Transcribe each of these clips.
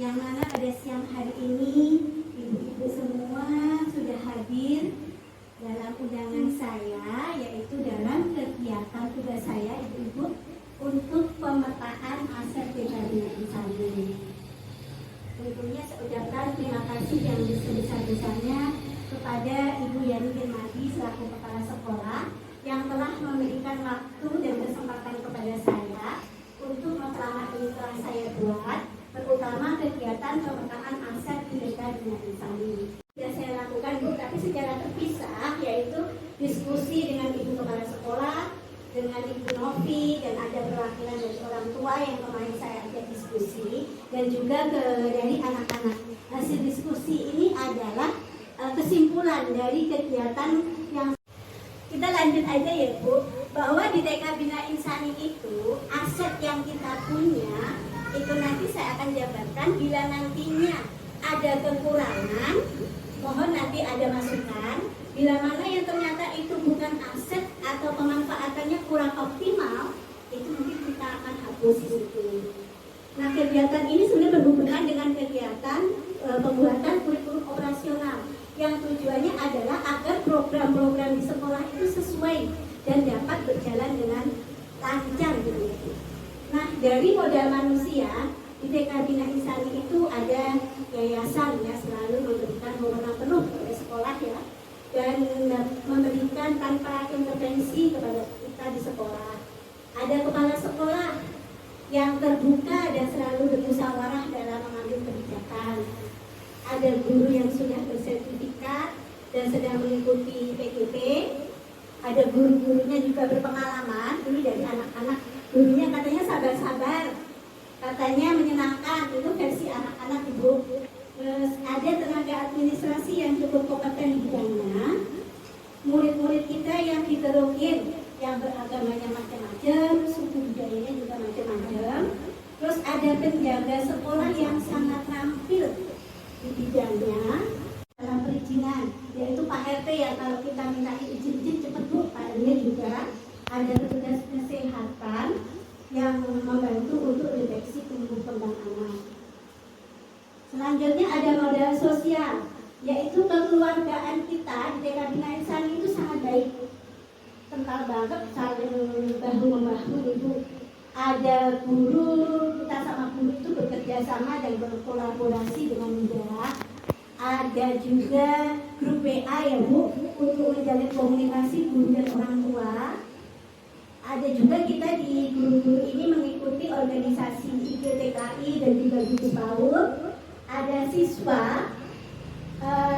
yang mana pada siang hari ini ibu-ibu semua sudah hadir dalam undangan saya, yaitu dalam kegiatan tugas saya ibu-ibu untuk pemetaan aset Desa Insani. Tentunya saya ucapkan terima kasih yang sebesar-besarnya kepada Ibu Yani Firmadi selaku kepala sekolah yang telah memberikan waktu dan kesempatan kepada saya untuk selama ini telah saya buat, terutama kegiatan pemetaan aset Desa Insani. Sudah saya lakukan Bu, tapi secara terpisah, yaitu diskusi dengan Ibu Kepala Sekolah, dengan Ibu Novi, dan ada perwakilan dari orang tua yang kemarin saya ajak diskusi, dan juga dari anak-anak. Hasil diskusi ini adalah kesimpulan dari kegiatan yang kita lanjut aja ya Bu, bahwa di TK Bina Insani itu aset yang kita punya itu nanti saya akan jabarkan bila nantinya ada kekurangan, mohon nanti ada masukan. Bila mana yang ternyata itu bukan aset atau pemanfaatannya kurang optimal, itu mungkin kita akan hapus itu. Nah, kegiatan ini sebenarnya berhubungan dengan kegiatan pembuatan kurikulum operasional yang tujuannya adalah agar program-program di sekolah itu sesuai dan dapat berjalan dengan lancar gitu. Nah, dari modal manusia di TK Bina Insani itu ada yayasan ya, selalu memberikan wewenang penuh kepada sekolah ya, dan memberikan tanpa intervensi kepada kita di sekolah. Ada kepala sekolah yang terbuka dan selalu bermusyawarah dalam mengambil kebijakan. Ada guru yang sudah bersertifikat dan sedang mengikuti PGP. Ada guru-gurunya juga berpengalaman. Ini dari anak-anak, gurunya katanya sabar-sabar, katanya menyenangkan. Itu versi anak-anak Ibu. Terus ada tenaga administrasi yang cukup kompeten di bidangnya. Murid-murid kita yang heterogen, yang beragamanya macam-macam, suku budayanya juga macam-macam. Terus ada penjaga sekolah yang sangat terampil di bidangnya dalam perizinan, yaitu Pak RT ya, kalau kita minta izin cepat Bu. Pak RT juga ada petugas kesehatan yang membantu untuk deteksi tumbuh kembang anak. Selanjutnya ada modal sosial, yaitu kekeluargaan kita di TK Bina Insani itu sangat baik, kental banget, saling bahu-membahu Ibu. Ada guru, kita sama guru itu bekerja sama dan berkolaborasi dengan mudah. Ada juga grup WA ya Bu, untuk menjalin komunikasi guru dan orang tua. Ada juga kita di guru-guru ini mengikuti organisasi IPTKI dan juga Gugus PAUD. Ada siswa,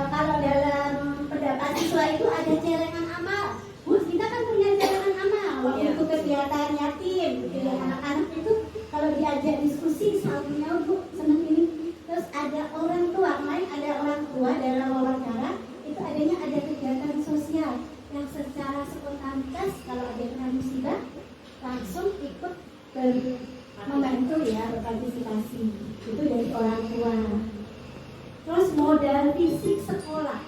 kalau dalam pendapat siswa itu ada celengan amal. Bu, kita kan punya celengan amal waktu itu kegiatan yatim, ya, anak-anak itu kalau diajak diskusi selalu nyaut Bu, senang ini. Terus ada orang tua, main ada orang tua dalam wawancara, itu adanya ada kegiatan sosial yang secara spontanitas kalau ada kena musibah langsung ikut membantu ya, berpartisipasi. Itu dari orang tua. Terus modal fisik sekolah.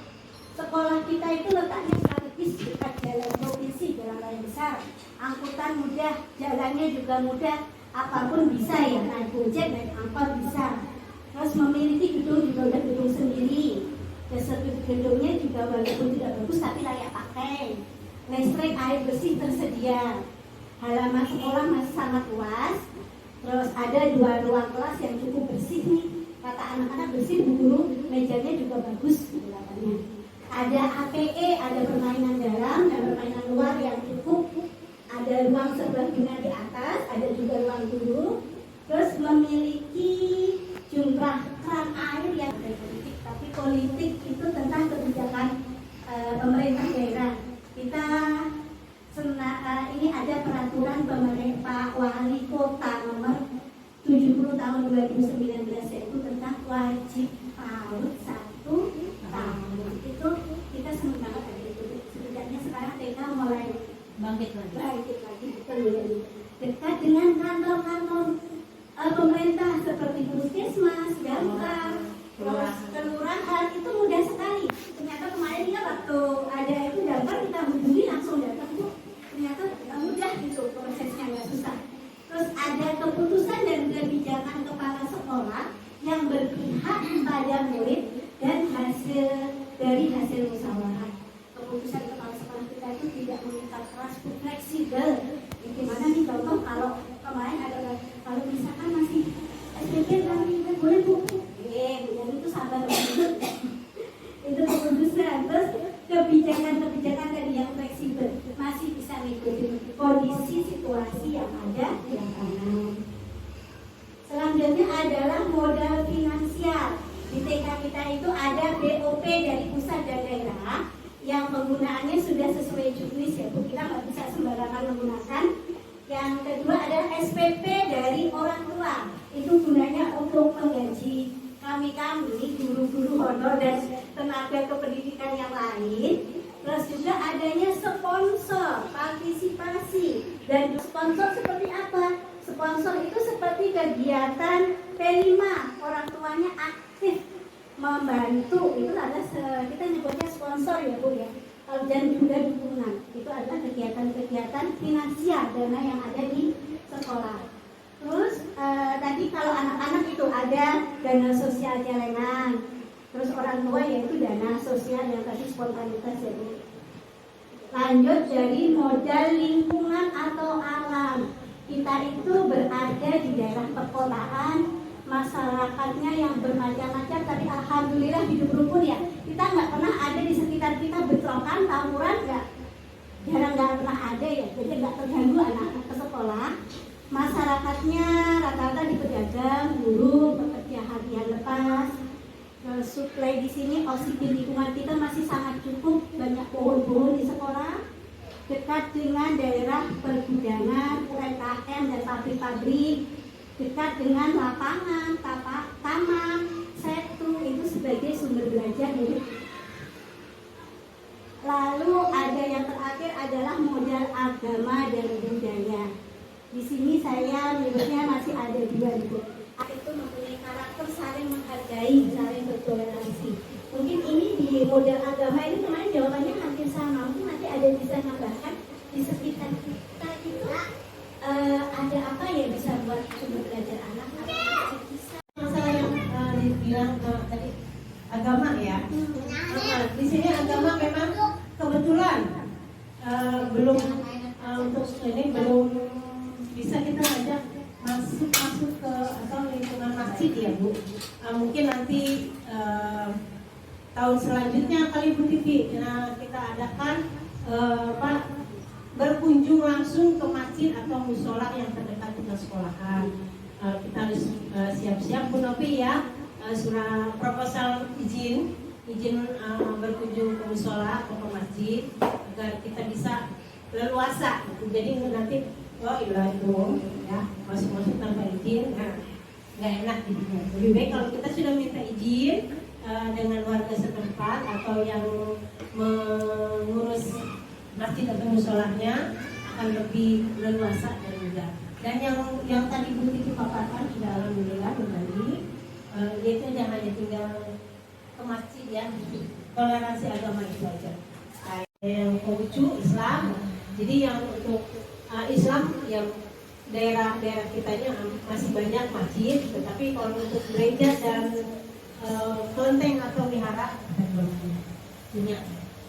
Sekolah kita itu letaknya strategis dekat jalan provinsi, jalan raya besar. Angkutan mudah, jalannya juga mudah, apapun bisa ya, naik gojek, naik angkot bisa. Terus memiliki gedung juga udah gedung sendiri. Dasar gedungnya juga walaupun tidak bagus tapi layak pakai. Listrik, air bersih tersedia. Halaman sekolah masih sangat luas. Terus ada 2 ruang kelas yang cukup bersih nih. Kata anak-anak bersih, Bu Guru, mejanya juga bagus kelihatannya. Ada APE, ada permainan dalam dan permainan luar yang cukup. Ada ruang serbaguna di atas, ada juga ruang guru. Terus memiliki jumlah keran air yang politik, tapi politik itu tentang kebijakan pemerintah daerah. Kita ini ada peraturan pemerintah Wali Kota nomor 70 tahun 2019, yaitu tentang wajib PAUD 1 tahun. Itu kita senang banget ada itu. Setidaknya sekarang TK mulai bangkit lagi dekat dengan kantor-kantor pemerintah seperti puskesmas, damkar, kelurahan, itu mudah sekali. Ternyata kemarin kita waktu ada itu damkar kita hubungi langsung datang Bu. Ternyata mudah gitu, prosesnya nggak susah. Terus ada keputusan dan kebijakan kepala sekolah yang berbeda berpihak pada murid dan dari hasil musyawarah. Keputusan kepala sekolah kita itu tidak mengikat keras, fleksibel. Gimana nih contoh kalau kemarin ada kalau misalkan masih SPP boleh buku, dan itu sabar banget. Itu keputusan. Terus kebijakan tadi yang fleksibel masih bisa mengikuti kondisi situasi yang ada di lapangan. Selanjutnya adalah modal finansial. Di TK kita itu ada BOP dari pusat dan daerah yang penggunaannya sudah sesuai juknis ya Bu, kita nggak bisa sembarangan menggunakan. Yang kedua adalah SPP dari orang tua, itu gunanya untuk menggaji kami guru-guru honor dan tenaga kependidikan yang lain. Terus juga adanya sponsor, partisipasi. Dan sponsor seperti apa? Sponsor itu seperti kegiatan P5, orang tuanya aktif membantu, itu adalah kita nyebutnya sponsor ya Bu ya. Dan juga dukungan, itu adalah kegiatan-kegiatan finansial dana yang ada di sekolah. Terus tadi kalau anak-anak itu ada dana sosial celengan, terus orang tua yaitu dana sosial yang tadi spontanitas ya Bu. Lanjut dari modal lingkungan atau alam. Kita itu berada di daerah perkotaan, masyarakatnya yang bermacam-macam, tapi alhamdulillah hidup rukun ya. Kita nggak pernah ada di sekitar kita bentrokan, tawuran, jarang nggak pernah ada ya. Jadi nggak terganggu anak-anak ke sekolah. Masyarakatnya rata-rata di pedagang, guru, pekerja harian lepas. Suplai di sini oksigen lingkungan kita masih sangat cukup, banyak pohon-pohon di sekolah. Dekat dengan daerah pergudangan, UMKM dan pabrik-pabrik, dekat dengan lapangan, taman, setu, itu sebagai sumber belajar ya. Lalu ada yang terakhir adalah modal agama dan budaya. Di sini saya menyebutnya masih ada dua itu. Itu mempunyai karakter saling menghargai, saling bertoleransi. Mungkin ini di modal agama ini kemarin jawabannya hampir sama. Mungkin nanti ada yang bisa nambahkan di sekitar kita itu ada apa ya bisa buat sumber belajar anak? Masalah yang dibilang tadi agama ya. Di sini agama memang kebetulan belum untuk ini belum bisa kita ajak masuk ke atau lingkungan masjid ya Bu. Mungkin nanti tahun selanjutnya kali Bu Tivi kita adakan berkunjung langsung ke masjid atau musola yang terdekat dengan sekolahan. Kita harus siap-siap Bu Novi ya, surat proposal izin berkunjung ke musola atau ke masjid agar kita bisa leluasa gitu. Jadi nanti itu ya masuk tanpa izin nggak enak gitu. Lebih baik kalau kita sudah minta izin dengan warga setempat atau yang mengurus masjid atau musolahnya akan lebih leluasa dan mudah. Dan yang tadi Bu Titi paparkan sudah alhamdulillah kembali, yaitu jangan hanya tinggal ke masjid ya, toleransi agama itu aja. Yang Konghucu Islam, jadi yang untuk Islam yang daerah-daerah kitanya masih banyak masjid, tetapi kalau untuk gereja dan kelenteng atau wihara punya,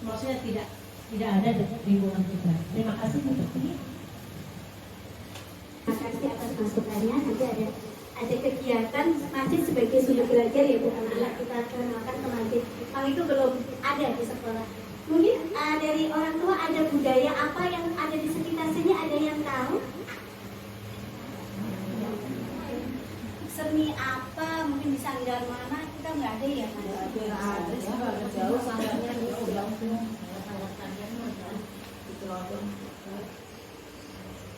maksudnya tidak ada di lingkungan kita. Terima kasih Bu Titi. Terima kasih atas masukannya. Nanti ada kegiatan masjid sebagai sumber belajar ya Bu, anak kita kenalkan ke masjid. Kalau itu belum ada di sekolah. Mungkin dari orang tua ada budaya apa yang ada di sekitar sini, ada yang tahu? Seni apa, mungkin di sanggar mana, kita nggak ada ya? Nggak ada, jauh sanggarnya di Subang tuh.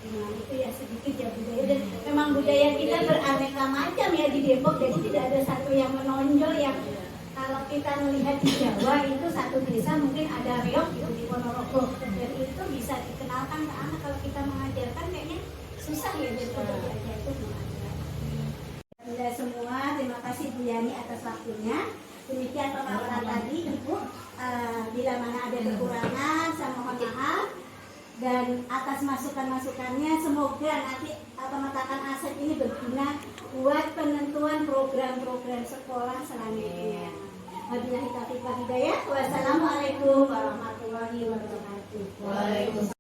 Nah, itu ya sedikit ya budaya, dan memang budaya kita beraneka macam ya di Depok, jadi tidak ada satu yang menonjol yang kalau kita melihat di Jawa itu satu desa mungkin ada reog gitu di Ponorogo, dan itu bisa dikenalkan ke anak. Kalau kita mengajarkan kayaknya susah ya daripada diajar itu mengajar. Sudah semua, terima kasih Bu Yani atas waktunya. Demikian pemaparan tadi Ibu, bila mana ada kekurangan saya mohon maaf. dan atas masukan-masukannya semoga nanti pemetakan aset ini berguna buat penentuan program-program sekolah selanjutnya. Wabillahi taufiq wal hidayah. Wassalamualaikum warahmatullahi wabarakatuh. Waalaikumsalam.